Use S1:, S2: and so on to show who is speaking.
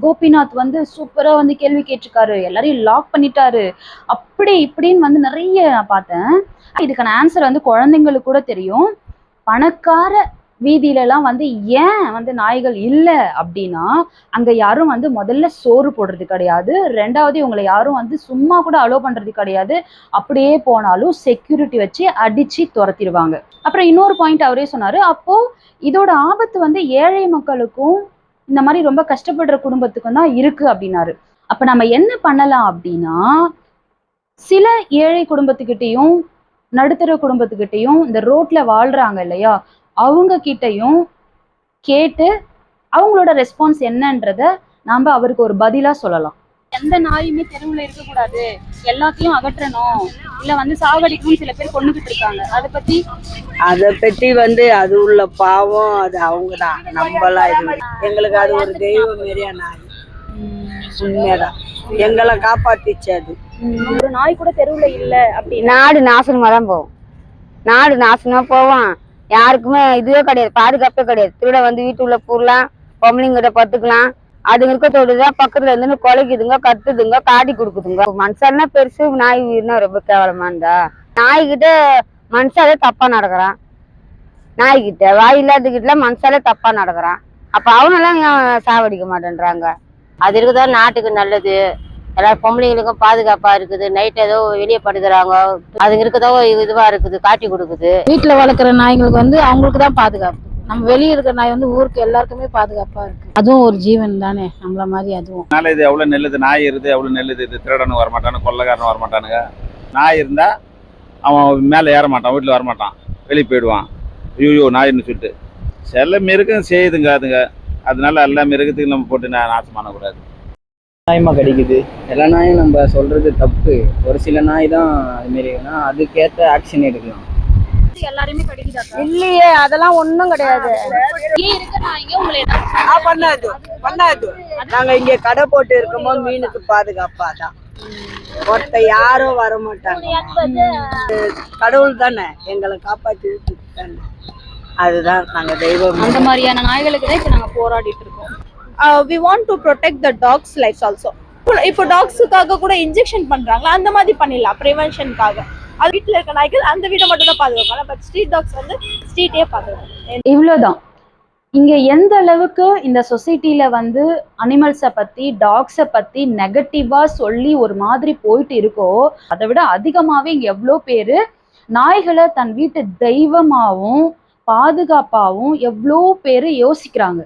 S1: கோபிநாத் வந்து சூப்பரா வந்து கேள்வி கேட்டிருக்காரு, எல்லாரையும் லாக் பண்ணிட்டாரு, அப்படி இப்படின்னு வந்து நிறைய நான் பார்த்தேன். இதுக்கான ஆன்சர் வந்து குழந்தைங்களுக்கு கூட தெரியும். பணக்கார வீதியிலலாம் வந்து ஏன் வந்து நாய்கள் இல்லை அப்படின்னா, அங்க யாரும் வந்து முதல்ல சோறு போடுறது கிடையாது, ரெண்டாவது இவங்களை யாரும் வந்து சும்மா கூட அலோ பண்றது கிடையாது, அப்படியே போனாலும் செக்யூரிட்டி வச்சு அடிச்சு துரத்திடுவாங்க. அப்புறம் இன்னொரு பாயிண்ட் அவரே சொன்னாரு, அப்போ இதோட ஆபத்து வந்து ஏழை மக்களுக்கும் இந்த மாதிரி ரொம்ப கஷ்டப்படுற குடும்பத்துக்கும் தான் இருக்கு அப்படின்னாரு. அப்ப நம்ம என்ன பண்ணலாம் அப்படின்னா, சில ஏழை குடும்பத்துக்கிட்டையும் நடுத்தர குடும்பத்துக்கிட்டையும் இந்த ரோட்ல வாழ்றாங்க இல்லையா, அவங்க கிட்டையும் கேட்டு அவங்களோட ரெஸ்பான்ஸ் என்னன்றத நாம அவருக்கு ஒரு பதிலா சொல்லலாம். எந்த நாயுமே தெருவுல இருக்கக்கூடாது, எல்லாத்தையும் அகற்றணும், இல்ல வந்து சாகடிக்கணும் சில பேர் கொண்டுகிட்டு இருக்காங்க, அதை
S2: பத்தி வந்து அது உள்ள பாவம், அது அவங்கதான், நம்மளாம் இது எங்களுக்கு அது ஒரு தெய்வம் மாரியா நாய். உண்மைதான், எங்களை காப்பாத்திச்சு. அது
S1: ஒரு நாய் கூட தெருவுல இல்ல அப்படி
S3: நாடு நாசனமா தான் போகும், நாடு நாசனமா போவோம். யாருக்குமே இதுவே கிடையாது, பாதுகாப்பே கிடையாது. திருட வந்து வீட்டுக்குள்ள பூரலாம், பொம்பளைங்கிட்ட பத்துக்கலாம், அதுங்க இருக்க தோடுதான் பக்கத்துல இருந்து கொலைக்குதுங்க, கத்துதுங்க, காட்டி கொடுக்குதுங்க. மனுஷன்னா பெருசு, நாய் உயிர்னா ரொம்ப கேவலமானதா? நாய்கிட்ட மனுஷாலே தப்பா நடக்கிறான், நாய்கிட்ட வாய் இல்லாதகிட்ட மனுஷாலே தப்பா நடக்கிறான். அப்ப அவனெல்லாம் சாவடிக்க மாட்டேன்றாங்க. அது இருக்குதான் நாட்டுக்கு நல்லது, எல்லாரும் பொம்பளைங்களுக்கும் பாதுகாப்பா இருக்குது. நைட் ஏதோ வெளியே படுக்கிறாங்க, அதுங்க இருக்கதோ இதுவா இருக்குது, காட்டி கொடுக்குது.
S4: வீட்டுல வளர்க்குற நாய்களுக்கு வந்து அவங்களுக்கு தான் பாதுகாப்பு, நம்ம வெளியே இருக்கிற நாய் வந்து ஊருக்கு எல்லாருக்குமே பாதுகாப்பா இருக்கு. அதுவும் ஒரு ஜீவன் தானே நம்மள மாதிரி. அதுவும்
S5: இது எவ்வளவு நல்லது, நாய் இருக்குது எவ்வளவு நல்லது. இது திருடனும் வரமாட்டானு, கொள்ளைக்காரனும் வரமாட்டானுங்க. நாய் இருந்தா அவன் மேல ஏற மாட்டான், வீட்டுல வரமாட்டான், வெளியே போயிடுவான். ஐயோ நாயின்னு சொல்லிட்டு சில மிருகம் செய்யுதுங்க அதுங்க. அதனால எல்லா மிருகத்துக்கும் நம்ம போட்டு நாசம் பண்ணக்கூடாது.
S6: நாயமா கடிக்குது, எல்லா நாயும் நம்ம சொல்றது தப்பு. ஒரு சில நாய் தான் அது மாரி, அதுக்கேற்ற ஆக்ஷன் எடுக்கலாம்.
S1: எல்லாருமே கடிக்குதா?
S3: இல்லையே, அதெல்லாம் ஒண்ணும் கிடையாது.
S2: பண்ணாது பண்ணாது. நாங்க இங்க கடை போட்டு இருக்கும்போது மீனுக்கு பாதுகாப்பா தான், ஒருத்த யாரும் வர மாட்டாங்க. கடவுள் தானே எங்களை காப்பாற்றி விட்டுட்டாங்க, அதுதான் நாங்க தெய்வம்.
S1: அந்த மாதிரியான நாய்களுக்கு தான் இப்ப நாங்க போராடிட்டு இருக்கோம்.
S7: we want to protect the dogs lives also. இப்போ டாக்ஸுக்காக கூட இன்ஜெக்ஷன் பண்றாங்களா, அந்த மாதிரி பண்ணிடலாம் ப்ரிவென்ஷனுக்காக. அது வீட்டுல இருக்க நாய்கள் அந்த வீட்டை மட்டும் தான் பாதுகாப்பாங்க, பட் ஸ்ட்ரீட் டாக்ஸ் வந்து ஸ்ட்ரீட்டே பாதுகாப்பாங்க.
S1: இவ்வளவுதான். இங்க எந்த அளவுக்கு இந்த சொசைட்டில வந்து அனிமல்ஸை பத்தி, டாக்ஸை பத்தி நெகட்டிவா சொல்லி ஒரு மாதிரி போயிட்டு இருக்கோ, அதை விட அதிகமாவே இங்க எவ்வளோ பேரு நாய்களை தன் வீட்டு தெய்வமாவும் பாதுகாப்பாவும் எவ்வளோ பேரு யோசிக்கிறாங்க.